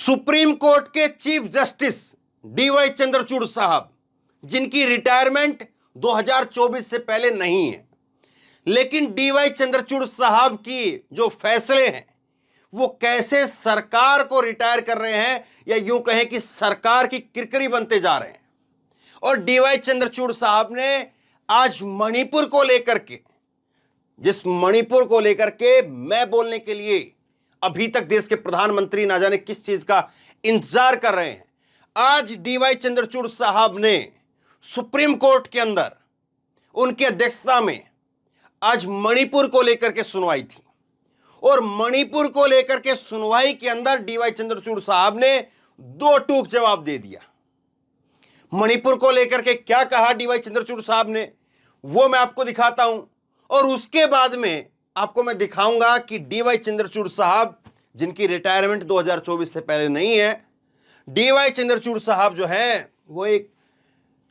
Supreme court के chief justice D Y Chandrachud साहब, जिनकी रिटायरमेंट 2024 से पहले नहीं है, लेकिन डीवाई चंद्रचूड़ साहब की जो फैसले हैं वो कैसे सरकार को रिटायर कर रहे हैं, या यूं कहें कि सरकार की किरकिरी बनते जा रहे हैं। और डीवाई चंद्रचूड़ साहब ने आज मणिपुर को लेकर के, जिस मणिपुर को लेकर के मैं बोलने के लिए अभी तक देश के प्रधानमंत्री ना जाने किस चीज का इंतजार कर रहे हैं, आज डीवाई चंद्रचूड़ साहब ने सुप्रीम कोर्ट के अंदर उनकी अध्यक्षता में आज मणिपुर को लेकर के सुनवाई थी। और मणिपुर को लेकर के सुनवाई के अंदर डीवाई चंद्रचूड़ साहब ने दो टूक जवाब दे दिया। मणिपुर को लेकर के क्या कहा डीवाई चंद्रचूड़ साहब ने, वो मैं आपको दिखाता हूं, और उसके बाद में आपको मैं दिखाऊंगा कि डीवाई चंद्रचूड़ साहब, जिनकी रिटायरमेंट 2024 से पहले नहीं है, डीवाई चंद्रचूड़ साहब जो है वो एक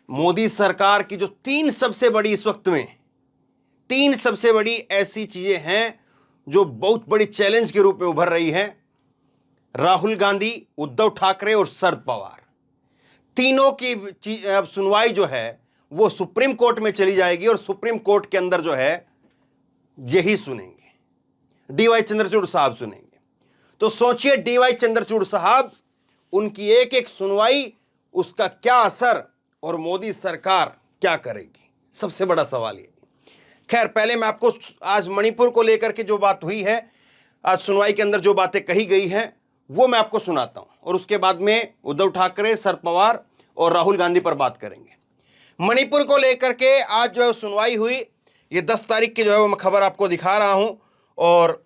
मोदी सरकार की जो तीन सबसे बड़ी, इस वक्त में तीन सबसे बड़ी ऐसी चीजें हैं जो बहुत बड़ी चैलेंज के रूप में उभर रही है, राहुल गांधी, उद्धव ठाकरे और शरद पवार, तीनों की अब सुनवाई जो है वो सुप्रीम कोर्ट में चली जाएगी। और सुप्रीम कोर्ट के अंदर जो है यही सुनेंगे, डीवाई चंद्रचूड़ साहब सुनेंगे। तो सोचिए डीवाई चंद्रचूड़ साहब, उनकी एक एक सुनवाई, उसका क्या असर, और मोदी सरकार क्या करेगी, सबसे बड़ा सवाल ये। खैर, पहले मैं आपको आज मणिपुर को लेकर के जो बात हुई है, आज सुनवाई के अंदर जो बातें कही गई हैं, वो मैं आपको सुनाता हूं, और उसके बाद में उद्धव ठाकरे, शरद पवार और राहुल गांधी पर बात करेंगे। मणिपुर को लेकर के आज जो है सुनवाई हुई, ये 10 तारीख की जो है वो मैं खबर आपको दिखा रहा हूं। और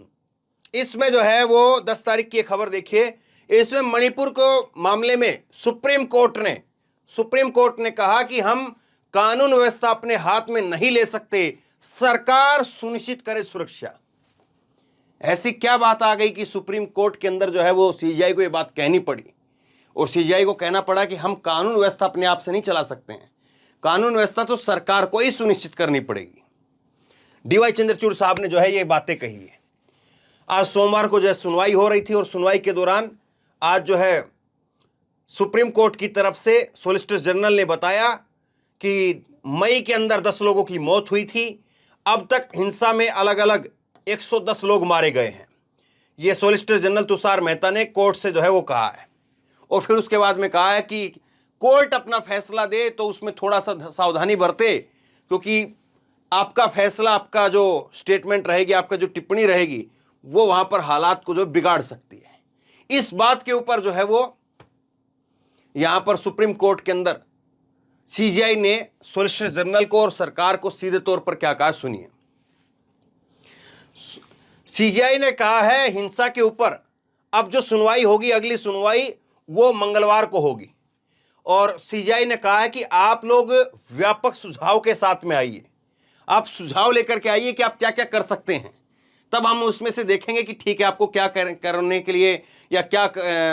इसमें जो है वो 10 तारीख की खबर देखिए। इसमें मणिपुर को मामले में सुप्रीम कोर्ट ने कहा कि हम कानून व्यवस्था अपने हाथ में नहीं ले सकते, सरकार सुनिश्चित करे सुरक्षा। ऐसी क्या बात आ गई कि सुप्रीम कोर्ट के अंदर जो है वो सीजीआई को ये बात कहनी पड़ी, और सीजीआई को कहना पड़ा कि हम कानून व्यवस्था अपने आप से नहीं चला सकते हैं, कानून व्यवस्था तो सरकार को ही सुनिश्चित करनी पड़ेगी। डीवाई चंद्रचूड़ साहब ने जो है ये बातें कही है। आज सोमवार को जो है सुनवाई हो रही थी, और सुनवाई के दौरान आज जो है सुप्रीम कोर्ट की तरफ से सॉलिसिटर जनरल ने बताया कि मई के अंदर 10 लोगों की मौत हुई थी, अब तक हिंसा में अलग अलग 110 लोग मारे गए हैं। यह सॉलिसिटर जनरल तुषार मेहता ने कोर्ट से जो है वो कहा है। और फिर उसके बाद में कहा है कि कोर्ट अपना फैसला दे तो उसमें थोड़ा सा सावधानी बरते, क्योंकि आपका फैसला, आपका जो स्टेटमेंट रहेगी, आपका जो टिप्पणी रहेगी, वो वहां पर हालात को जो बिगाड़ सकती है। इस बात के ऊपर जो है वो यहां पर सुप्रीम कोर्ट के अंदर सीजीआई ने सॉलिसिटर जनरल को और सरकार को सीधे तौर पर क्या कहा, सुनिए। सीजीआई ने कहा है हिंसा के ऊपर अब जो सुनवाई होगी, अगली सुनवाई वो मंगलवार को होगी, और सीजीआई ने कहा है कि आप लोग व्यापक सुझाव के साथ में आइए, आप सुझाव लेकर के आइए कि आप क्या क्या कर सकते हैं, तब हम उसमें से देखेंगे कि ठीक है आपको क्या करने के लिए, या क्या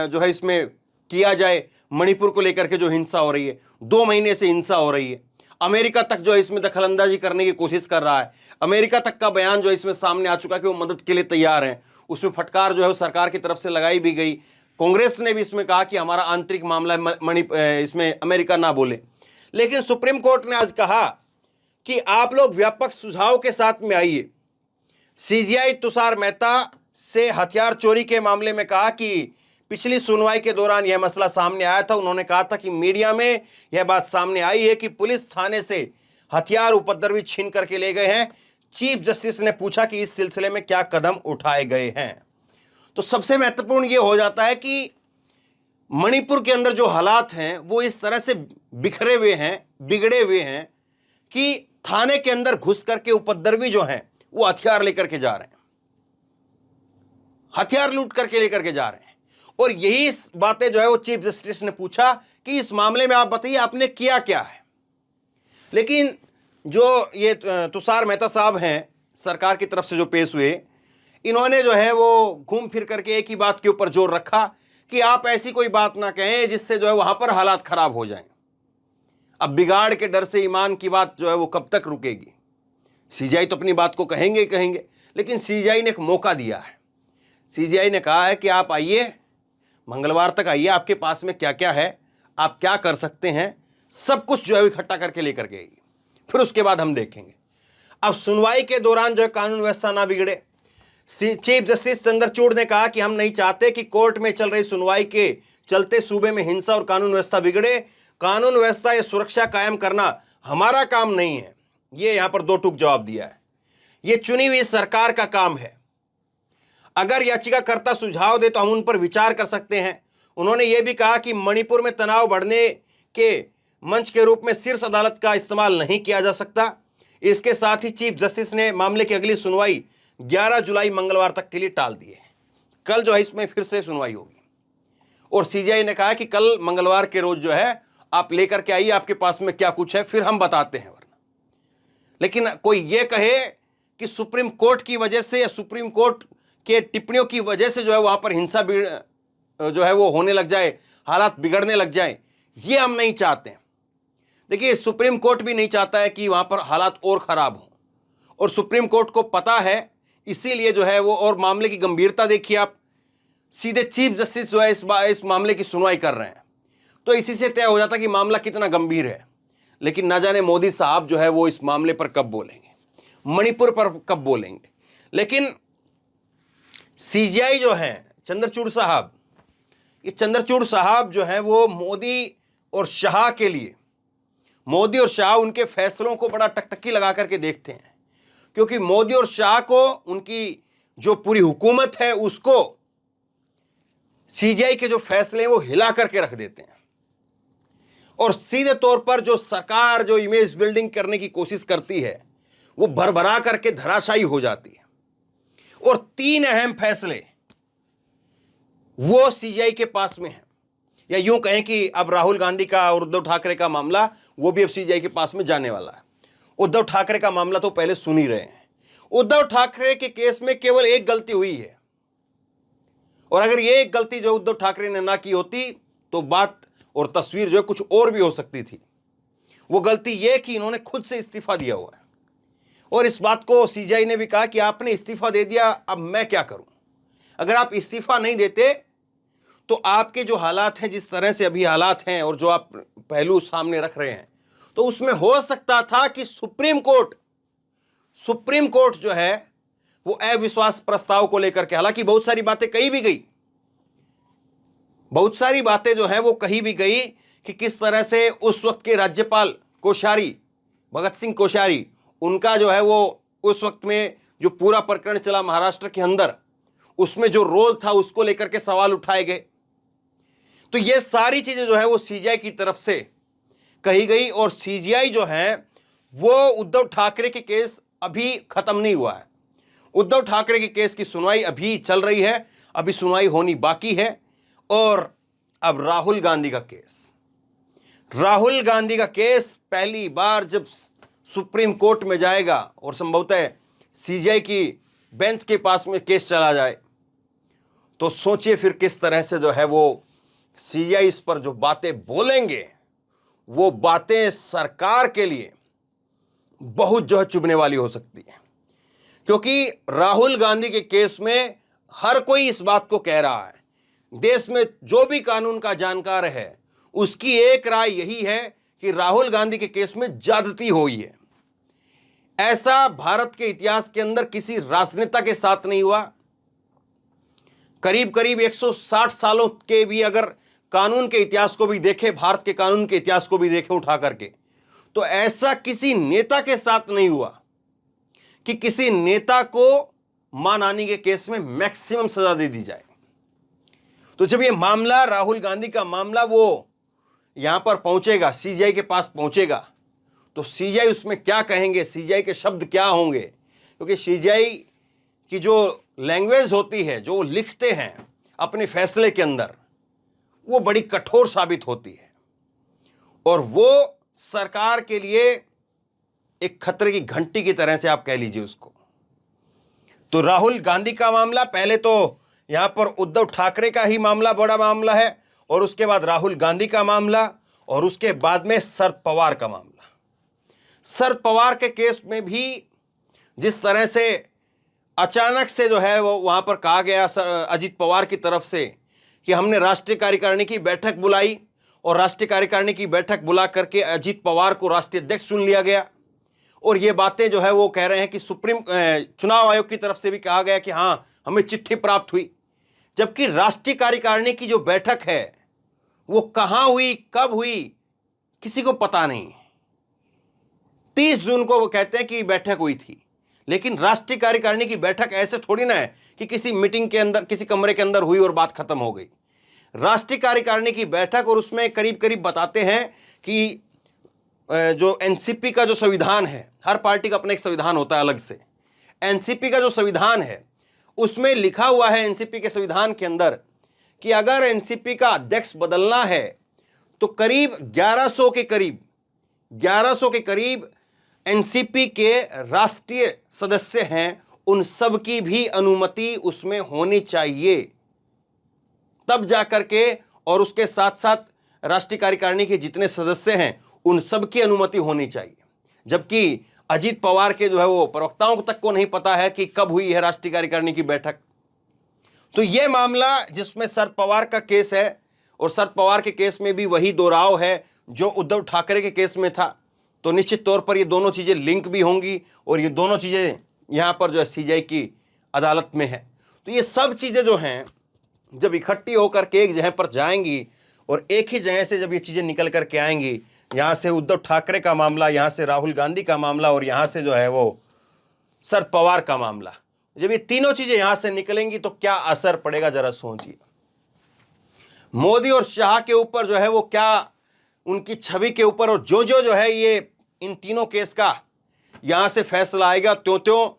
जो है इसमें किया जाए। मणिपुर को लेकर के जो हिंसा हो रही है, 2 महीने से हिंसा हो रही है, अमेरिका तक जो है इसमें दखलंदाजी करने की कोशिश कर रहा है, अमेरिका तक का बयान जो है इसमें सामने आ चुका है कि वो मदद के लिए तैयार हैं। उसमें फटकार जो है वो सरकार की तरफ से लगाई भी गई। कांग्रेस ने भी इसमें कहा कि हमारा आंतरिक मामला है, इसमें अमेरिका ना बोले। लेकिन सुप्रीम कोर्ट ने आज कहा कि आप लोग व्यापक सुझाव के साथ में आइए। सीजीआई तुषार मेहता से हथियार चोरी के मामले में कहा कि पिछली सुनवाई के दौरान यह मसला सामने आया था। उन्होंने कहा था कि मीडिया में यह बात सामने आई है कि पुलिस थाने से हथियार उपद्रवी छीन करके ले गए हैं। चीफ जस्टिस ने पूछा कि इस सिलसिले में क्या कदम उठाए गए हैं। तो सबसे महत्वपूर्ण यह हो जाता है कि मणिपुर के अंदर जो हालात हैं वो इस तरह से बिखरे हुए हैं, बिगड़े हुए हैं कि थाने के अंदर घुस करके उपद्रवी जो हैं वो हथियार लेकर के जा रहे हैं, हथियार लूट करके लेकर के जा रहे हैं। और यही बातें जो है वो चीफ जस्टिस ने पूछा कि इस मामले में आप बताइए आपने किया क्या है। लेकिन जो ये तुषार मेहता साहब हैं सरकार की तरफ से जो पेश हुए, इन्होंने जो है वो घूम फिर करके एक ही बात के ऊपर जोर रखा कि आप ऐसी कोई बात ना कहें जिससे जो है वहां पर हालात खराब हो जाएं। अब बिगाड़ के डर से ईमान की बात जो है वो कब तक रुकेगी। सीजीआई तो अपनी बात को कहेंगे ही कहेंगे, लेकिन सीजीआई ने एक मौका दिया है। सीजीआई ने कहा है कि आप आइए, मंगलवार तक आइए, आपके पास में क्या क्या है, आप क्या कर सकते हैं, सब कुछ जो है इकट्ठा करके लेकर के आइए, फिर उसके बाद हम देखेंगे। अब सुनवाई के दौरान जो है कानून व्यवस्था ना बिगड़े। चीफ जस्टिस चंद्रचूड़ ने कहा कि हम नहीं चाहते कि कोर्ट में चल रही सुनवाई के चलते सूबे में हिंसा और कानून व्यवस्था बिगड़े। कानून व्यवस्था या सुरक्षा कायम करना हमारा काम नहीं है। यह यहां पर दो टूक जवाब दिया है। यह चुनी हुई सरकार का काम है। अगर याचिकाकर्ता सुझाव दे तो हम उन पर विचार कर सकते हैं। उन्होंने यह भी कहा कि मणिपुर में तनाव बढ़ने के मंच के रूप में शीर्ष अदालत का इस्तेमाल नहीं किया जा सकता। इसके साथ ही चीफ जस्टिस ने मामले की अगली सुनवाई 11 जुलाई मंगलवार तक के लिए टाल दी है। कल जो है इसमें फिर से सुनवाई होगी और सीजीआई ने कहा कि कल मंगलवार के रोज जो है आप लेकर के आइए, आपके पास में क्या कुछ है फिर हम बताते हैं। वरना लेकिन कोई ये कहे कि सुप्रीम कोर्ट की वजह से या सुप्रीम कोर्ट के टिप्पणियों की वजह से जो है वहां पर हिंसा जो है वो होने लग जाए, हालात बिगड़ने लग जाए, ये हम नहीं चाहते हैं। देखिए, सुप्रीम कोर्ट भी नहीं चाहता है कि वहां पर हालात और खराब हो, और सुप्रीम कोर्ट को पता है, इसीलिए जो है वो, और मामले की गंभीरता देखिए आप, सीधे चीफ जस्टिस जो है इस मामले की सुनवाई कर रहे हैं, तो इसी से तय हो जाता कि मामला कितना गंभीर है। लेकिन ना जाने मोदी साहब जो है वो इस मामले पर कब बोलेंगे, मणिपुर पर कब बोलेंगे। लेकिन सीजीआई जो है चंद्रचूड़ साहब, ये चंद्रचूड़ साहब जो है वो मोदी और शाह के लिए, मोदी और शाह उनके फैसलों को बड़ा टकटकी लगा करके देखते हैं, क्योंकि मोदी और शाह को, उनकी जो पूरी हुकूमत है उसको सीजीआई के जो फैसले हैं वो हिला करके रख देते हैं। और सीधे तौर पर जो सरकार जो इमेज बिल्डिंग करने की कोशिश करती है वो भरभरा करके धराशायी हो जाती है। और 3 अहम फैसले वो सीजीआई के पास में है, या यूं कहें कि अब राहुल गांधी का और उद्धव ठाकरे का मामला वो भी अब सीजीआई के पास में जाने वाला है। उद्धव ठाकरे का मामला तो पहले सुन ही रहे हैं। उद्धव ठाकरे के केस में केवल एक गलती हुई है, और अगर ये एक गलती जो उद्धव ठाकरे ने ना की होती तो बात और तस्वीर जो है कुछ और भी हो सकती थी। वो गलती ये कि इन्होंने खुद से इस्तीफा दिया हुआ है, और इस बात को सीजीआई ने भी कहा कि आपने इस्तीफा दे दिया, अब मैं क्या करूं। अगर आप इस्तीफा नहीं देते तो आपके जो हालात हैं, जिस तरह से अभी हालात हैं और जो आप पहलू सामने रख रहे हैं, तो उसमें हो सकता था कि सुप्रीम कोर्ट जो है वो अविश्वास प्रस्ताव को लेकर के, हालांकि बहुत सारी बातें कही भी गई, बहुत सारी बातें जो है वो कही भी गई कि किस तरह से उस वक्त के राज्यपाल कोश्यारी, भगत सिंह कोश्यारी, उनका जो है वो उस वक्त में जो पूरा प्रकरण चला महाराष्ट्र के अंदर, उसमें जो रोल था उसको लेकर के सवाल उठाए गए। तो ये सारी चीजें जो है वो सीजीआई की तरफ से कही गई, और सीजीआई जो है वो उद्धव ठाकरे के केस अभी खत्म नहीं हुआ है। उद्धव ठाकरे के केस की सुनवाई अभी चल रही है, अभी सुनवाई होनी बाकी है। और अब राहुल गांधी का केस पहली बार जब सुप्रीम कोर्ट में जाएगा और संभवतः सीजीआई की बेंच के पास में केस चला जाए, तो सोचिए फिर किस तरह से जो है वो सीजीआई इस पर जो बातें बोलेंगे, वो बातें सरकार के लिए बहुत जो है चुभने वाली हो सकती है। क्योंकि राहुल गांधी के केस में हर कोई इस बात को कह रहा है, देश में जो भी कानून का जानकार है उसकी एक राय यही है कि राहुल गांधी के केस में ज्यादती हुई है। ऐसा भारत के इतिहास के अंदर किसी राजनेता के साथ नहीं हुआ। करीब करीब 160 सालों के भी अगर कानून के इतिहास को भी देखें, भारत के कानून के इतिहास को भी देखें उठा करके, तो ऐसा किसी नेता के साथ नहीं हुआ कि किसी नेता को मां नानी के केस में मैक्सिमम सजा दे दी जाए। तो जब ये मामला, राहुल गांधी का मामला, वो यहां पर पहुंचेगा, सीजीआई के पास पहुंचेगा, तो सीजीआई उसमें क्या कहेंगे, सीजीआई के शब्द क्या होंगे। क्योंकि सीजीआई की जो लैंग्वेज होती है, जो वो लिखते हैं अपने फैसले के अंदर, वो बड़ी कठोर साबित होती है, और वो सरकार के लिए एक खतरे की घंटी की तरह से आप कह लीजिए उसको। तो राहुल गांधी का मामला, पहले तो यहां पर उद्धव ठाकरे का ही मामला बड़ा मामला है, और उसके बाद राहुल गांधी का मामला, और उसके बाद में शरद पवार का मामला। शरद पवार के केस में भी जिस तरह से अचानक से जो है वो वहां पर कहा गया अजित पवार की तरफ से कि हमने राष्ट्रीय कार्यकारिणी की बैठक बुलाई और राष्ट्रीय कार्यकारिणी की बैठक बुला करके अजीत पवार को राष्ट्रीय अध्यक्ष चुन लिया गया, और ये बातें जो है वो कह रहे हैं कि चुनाव आयोग की तरफ से भी कहा गया कि हां हमें चिट्ठी प्राप्त हुई, जबकि राष्ट्रीय कार्यकारिणी की जो बैठक है वो कहां हुई, कब हुई, किसी को पता नहीं। 30 जून को वो कहते हैं कि बैठक हुई थी, लेकिन राष्ट्रीय कार्यकारिणी की बैठक ऐसे थोड़ी ना है कि किसी मीटिंग के अंदर, किसी कमरे के अंदर हुई और बात खत्म हो गई। राष्ट्रीय कार्यकारिणी की बैठक, और उसमें करीब करीब बताते हैं कि जो एनसीपी का जो संविधान है, हर पार्टी का अपना एक संविधान होता है अलग से, एनसीपी का जो संविधान है उसमें लिखा हुआ है, एनसीपी के संविधान के अंदर, कि अगर एनसीपी का अध्यक्ष बदलना है तो करीब 1100 के करीब एनसीपी के राष्ट्रीय सदस्य हैं, उन सब की भी अनुमति उसमें होनी चाहिए, तब जाकर के, और उसके साथ साथ राष्ट्रीय कार्यकारिणी के जितने सदस्य हैं उन सब की अनुमति होनी चाहिए। जबकि अजीत पवार के जो है वो प्रवक्ताओं तक को नहीं पता है कि कब हुई है राष्ट्रीय कार्यकारिणी की बैठक। तो यह मामला जिसमें शरद पवार का केस है, और शरद पवार के केस में भी वही दोहराव है जो उद्धव ठाकरे के केस में था, तो निश्चित तौर पर ये दोनों चीजें लिंक भी होंगी, और ये दोनों चीजें यहां पर जो है सीजीआई की अदालत में है। तो ये सब चीजें जो हैं जब इकट्ठी होकर के एक जगह पर जाएंगी, और एक ही जगह से जब ये चीजें निकल करके आएंगी, यहां से उद्धव ठाकरे का मामला, यहां से राहुल गांधी का मामला, और यहां से जो है वो शरद पवार का मामला, जब ये तीनों चीजें यहां से निकलेंगी तो क्या असर पड़ेगा जरा सोचिए। मोदी और शाह के ऊपर जो है वो क्या, उनकी छवि के ऊपर, और जो है ये इन तीनों केस का यहां से फैसला आएगा, त्यों त्यों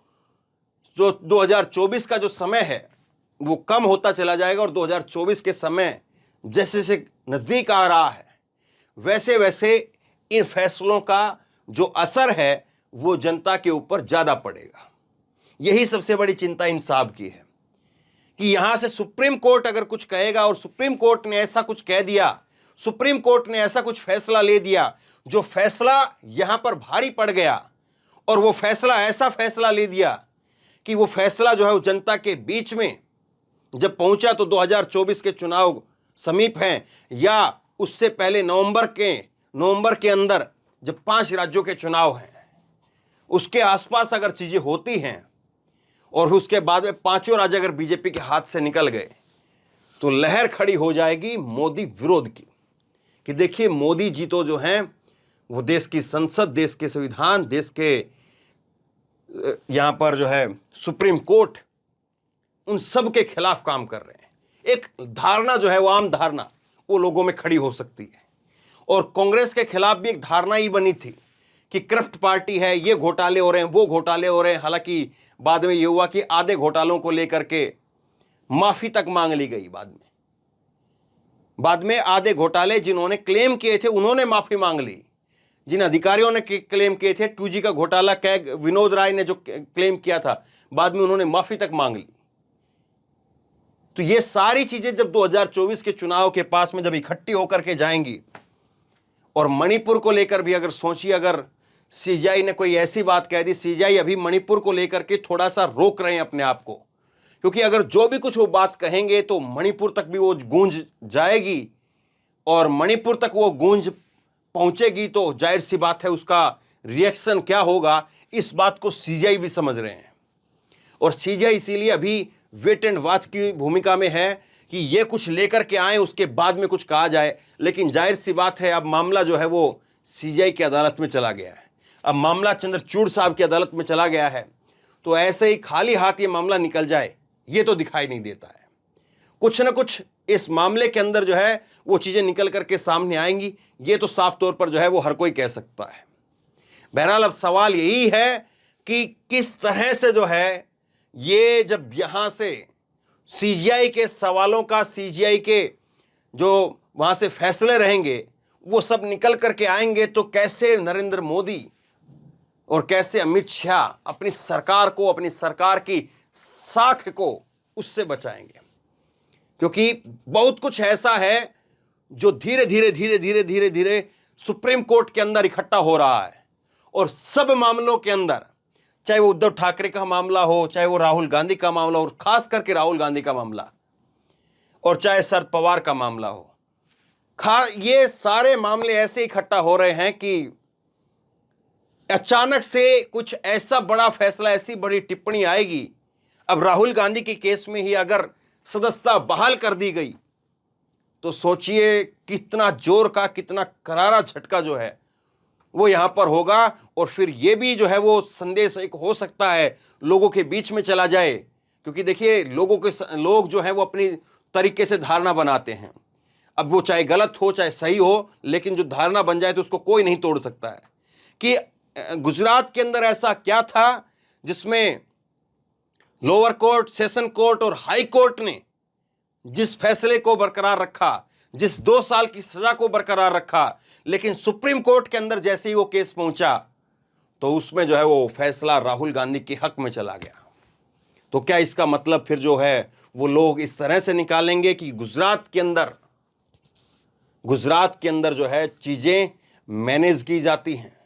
जो 2024 का जो समय है वो कम होता चला जाएगा, और 2024 के समय जैसे जैसे नजदीक आ रहा है वैसे वैसे इन फैसलों का जो असर है वो जनता के ऊपर ज्यादा पड़ेगा। यही सबसे बड़ी चिंता इन साहब की है कि यहां से सुप्रीम कोर्ट अगर कुछ कहेगा, और सुप्रीम कोर्ट ने ऐसा कुछ कह दिया, सुप्रीम कोर्ट ने ऐसा कुछ फैसला ले दिया जो फैसला यहां पर भारी पड़ गया, और वो फैसला ऐसा फैसला ले दिया कि वो फैसला जो है वो जनता के बीच में जब पहुंचा, तो 2024 के चुनाव समीप हैं, या उससे पहले नवंबर के अंदर जब 5 राज्यों के चुनाव हैं, उसके आसपास अगर चीजें होती हैं, और उसके बाद में 5 राज्य अगर बीजेपी के हाथ से निकल गए, तो लहर खड़ी हो जाएगी मोदी विरोध की, कि देखिए मोदी जी तो जो हैं वो देश की संसद, देश के संविधान, देश के यहां पर जो है सुप्रीम कोर्ट, उन सब के खिलाफ काम कर रहे हैं। एक धारणा जो है वो आम धारणा वो लोगों में खड़ी हो सकती है, और कांग्रेस के खिलाफ भी एक धारणा ही बनी थी कि करप्ट पार्टी है, ये घोटाले हो रहे हैं, वो घोटाले हो रहे हैं। हालांकि बाद में ये हुआ कि आधे घोटालों को लेकर के माफी तक मांग ली गई, बाद में आधे घोटाले जिन्होंने क्लेम किए थे उन्होंने माफी मांग ली, जिन अधिकारियों ने क्लेम किए थे, 2G का घोटाला कैग विनोद राय ने जो क्लेम किया था, बाद में उन्होंने माफी तक मांग ली। तो ये सारी चीजें जब 2024 के चुनाव के पास में जब इकट्ठी होकर के जाएंगी, और मणिपुर को लेकर भी अगर सोचिए, अगर सीजीआई ने कोई ऐसी बात कह दी, सीजीआई अभी मणिपुर को लेकर के थोड़ा सा रोक रहे हैं अपने आप को, क्योंकि अगर जो भी कुछ वो बात कहेंगे तो मणिपुर तक भी वो गूंज जाएगी, और मणिपुर तक वो गूंज पहुंचेगी तो जाहिर सी बात है उसका रिएक्शन क्या होगा, इस बात को सीजीआई भी समझ रहे हैं। और सीजीआई इसीलिए अभी वेट एंड वॉच की भूमिका में है कि ये कुछ लेकर के आए, उसके बाद में कुछ कहा जाए। लेकिन जाहिर सी बात है अब मामला जो है वो सीजीआई की अदालत में चला गया है, अब मामला चंद्रचूड़ साहब की अदालत में चला गया है, तो ऐसे ही खाली हाथ ये मामला निकल जाए ये तो दिखाई नहीं देता है। कुछ ना कुछ इस मामले के अंदर जो है वो चीजें निकल करके सामने आएंगी, ये तो साफ तौर पर जो है वो हर कोई कह सकता है। बहरहाल अब सवाल यही है कि किस तरह से जो है ये जब यहां से सीजीआई के सवालों का, सीजीआई के जो वहां से फैसले रहेंगे वो सब निकल करके आएंगे, तो कैसे नरेंद्र मोदी और कैसे अमित शाह अपनी सरकार को, अपनी सरकार की साख को उससे बचाएंगे। क्योंकि बहुत कुछ ऐसा है जो धीरे धीरे धीरे धीरे धीरे धीरे सुप्रीम कोर्ट के अंदर इकट्ठा हो रहा है, और सब मामलों के अंदर, चाहे वो उद्धव ठाकरे का मामला हो, चाहे वो राहुल गांधी का मामला हो, और खास करके राहुल गांधी का मामला, और चाहे शरद पवार का मामला हो, ये सारे मामले ऐसे इकट्ठा हो रहे हैं कि अचानक से कुछ ऐसा बड़ा फैसला, ऐसी बड़ी टिप्पणी आएगी। अब राहुल गांधी के केस में ही अगर सदस्यता बहाल कर दी गई तो सोचिए कितना जोर का, कितना करारा झटका जो है वो यहां पर होगा। और फिर ये भी जो है वो संदेश एक हो सकता है लोगों के बीच में चला जाए, क्योंकि देखिए लोग जो है वो अपनी तरीके से धारणा बनाते हैं। अब वो चाहे गलत हो चाहे सही हो, लेकिन जो धारणा बन जाए तो उसको कोई नहीं तोड़ सकता है। कि गुजरात के अंदर ऐसा क्या था जिसमें लोअर कोर्ट, सेशन कोर्ट और हाई कोर्ट ने जिस फैसले को बरकरार रखा, जिस 2 साल की सजा को बरकरार रखा, लेकिन सुप्रीम कोर्ट के अंदर जैसे ही वो केस पहुंचा तो उसमें जो है वो फैसला राहुल गांधी के हक में चला गया। तो क्या इसका मतलब फिर जो है वो लोग इस तरह से निकालेंगे कि गुजरात के अंदर जो है चीजें मैनेज की जाती हैं।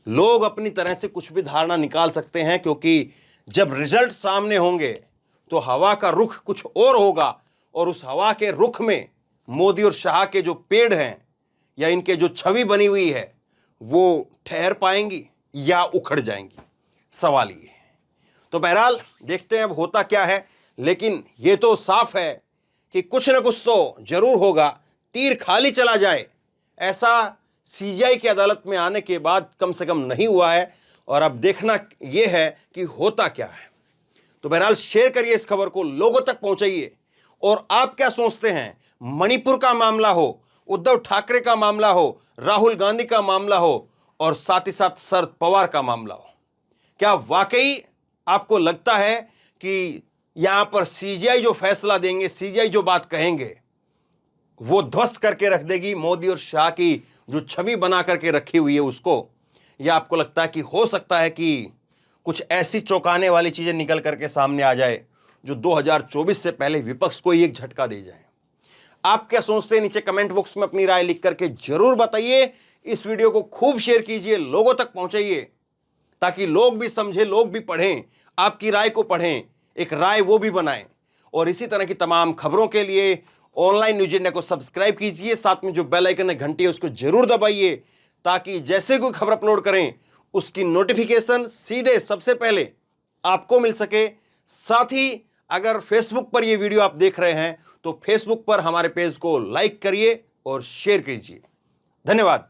लोग अपनी तरह से कुछ भी धारणा निकाल सकते हैं, क्योंकि जब रिजल्ट सामने होंगे तो हवा का रुख कुछ और होगा, और उस हवा के रुख में मोदी और शाह के जो पेड़ हैं या इनके जो छवि बनी हुई है वो ठहर पाएंगी या उखड़ जाएंगी, सवाल ये है। तो बहरहाल देखते हैं अब होता क्या है, लेकिन ये तो साफ है कि कुछ ना कुछ तो जरूर होगा। तीर खाली चला जाए ऐसा सीजीआई की अदालत में आने के बाद कम से कम नहीं हुआ है, और अब देखना यह है कि होता क्या है। तो बहरहाल शेयर करिए इस खबर को, लोगों तक पहुंचाइए। और आप क्या सोचते हैं, मणिपुर का मामला हो, उद्धव ठाकरे का मामला हो, राहुल गांधी का मामला हो, और साथ ही साथ शरद पवार का मामला हो, क्या वाकई आपको लगता है कि यहां पर सीजीआई जो फैसला देंगे, सीजीआई जो बात कहेंगे वो ध्वस्त करके रख देगी मोदी और शाह की जो छवि बना करके रखी हुई है उसको? या आपको लगता है कि हो सकता है कि कुछ ऐसी चौंकाने वाली चीजें निकल करके सामने आ जाए जो 2024 से पहले विपक्ष को ही एक झटका दे जाए? आप क्या सोचते हैं, नीचे कमेंट बॉक्स में अपनी राय लिख करके जरूर बताइए। इस वीडियो को खूब शेयर कीजिए, लोगों तक पहुंचाइए, ताकि लोग भी समझें, लोग भी पढ़ें, आपकी राय को पढ़ें, एक राय वो भी बनाएं। और इसी तरह की तमाम खबरों के लिए ऑनलाइन न्यूज इंडिया को सब्सक्राइब कीजिए, साथ में जो बेल आइकन है घंटी है उसको जरूर दबाइए, ताकि जैसे कोई खबर अपलोड करें उसकी नोटिफिकेशन सीधे सबसे पहले आपको मिल सके। साथ ही अगर फेसबुक पर यह वीडियो आप देख रहे हैं तो फेसबुक पर हमारे पेज को लाइक करिए और शेयर कीजिए। धन्यवाद।